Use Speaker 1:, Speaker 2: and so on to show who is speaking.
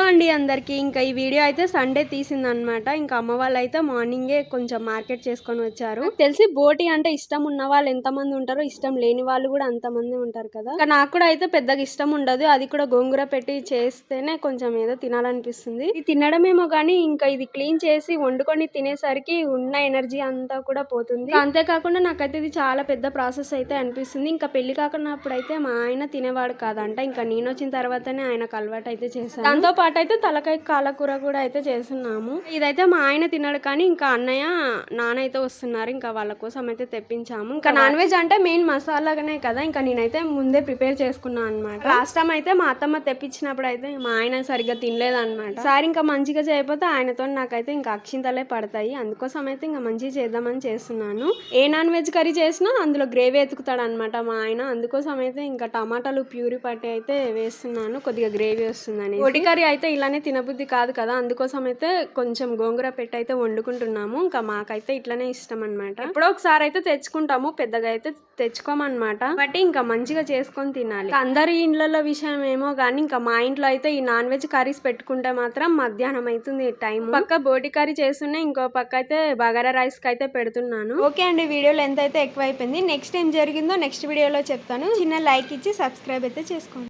Speaker 1: అండి అందరికీ. ఇంకా ఈ వీడియో అయితే సండే తీసిందనమాట. ఇంకా అమ్మ వాళ్ళు అయితే మార్నింగే కొంచెం మార్కెట్ చేసుకొని వచ్చారు. తెలిసి బోటి అంటే ఇష్టం ఉన్న వాళ్ళు ఎంతమంది ఉంటారో, ఇష్టం లేని వాళ్ళు కూడా అంతమంది ఉంటారు కదా. ఇంకా నాకు కూడా అయితే పెద్దగా ఇష్టం ఉండదు. అది కూడా గోంగూర పెట్టి చేస్తేనే కొంచెం ఏదో తినాలనిపిస్తుంది. ఇది తినడమేమో కానీ ఇంకా ఇది క్లీన్ చేసి వండుకొని తినేసరికి ఉన్న ఎనర్జీ అంతా కూడా పోతుంది. అంతేకాకుండా నాకైతే ఇది చాలా పెద్ద ప్రాసెస్ అయితే అనిపిస్తుంది. ఇంకా పెళ్లి కాకున్నప్పుడు అయితే మా ఆయన తినేవాడు కాదంట. ఇంకా నేను వచ్చిన తర్వాతనే ఆయనకు అలవాటు అయితే చేశాను. దాంతో పాటు అయితే తలకాయ కాలకూర కూడా అయితే చేస్తున్నాము. ఇదైతే మా ఆయన తినడు కానీ ఇంకా అన్నయ్య నాన్న అయితే వస్తున్నారు. ఇంకా వాళ్ళ కోసం అయితే తెప్పించాము. ఇంకా నాన్ వెజ్ అంటే మెయిన్ మసాలాగానే కదా. ఇంకా నేనైతే ముందే ప్రిపేర్ చేసుకున్నాను అనమాట. లాస్ట్ టైం అయితే మా అత్తమ్మ తెప్పించినప్పుడు అయితే మా ఆయన సరిగ్గా తినలేదు అనమాట. సారి ఇంకా మంచిగా చేయకపోతే ఆయనతో నాకైతే ఇంకా అక్షింతలే పడతాయి. అందుకోసం అయితే ఇంకా మంచిగా చేద్దామని చేస్తున్నాను. ఏ నాన్ వెజ్ కర్రీ చేసినా అందులో గ్రేవీ ఎతుకుతాడు అనమాట మా ఆయన. అందుకోసం అయితే ఇంకా టమాటాలు ప్యూరీ పట్టి అయితే వేస్తున్నాను, కొద్దిగా గ్రేవీ వస్తుందని. బోటి కర్రీ అయితే ఇలానే తినబుద్ధి కాదు కదా, అందుకోసం అయితే కొంచెం గోంగూర పెట్టి అయితే వండుకుంటున్నాము. ఇంకా మాకైతే ఇట్లానే ఇష్టం అనమాట. ఎప్పుడో ఒకసారి అయితే తెచ్చుకుంటాము, పెద్దగా అయితే తెచ్చుకోమన్నమాట. బట్ ఇంకా మంచిగా చేసుకొని తినాలి. అందరి ఇండ్లలో విషయం ఏమో గానీ ఇంకా మా ఇంట్లో అయితే ఈ నాన్ వెజ్ కర్రీస్ పెట్టుకుంటే మాత్రం మధ్యాహ్నం అవుతుంది టైం. పక్క బోటి కర్రీ చేస్తున్నా, ఇంకో పక్క అయితే బగారా రైస్ కి అయితే పెడుతున్నాను. ఓకే అండి, వీడియోలో ఎంత అయితే ఎక్కువ అయిపోయింది. నెక్స్ట్ ఏం జరిగిందో నెక్స్ట్ వీడియోలో చెప్తాను. చిన్న లైక్ ఇచ్చి సబ్స్క్రైబ్ అయితే చేసుకోండి.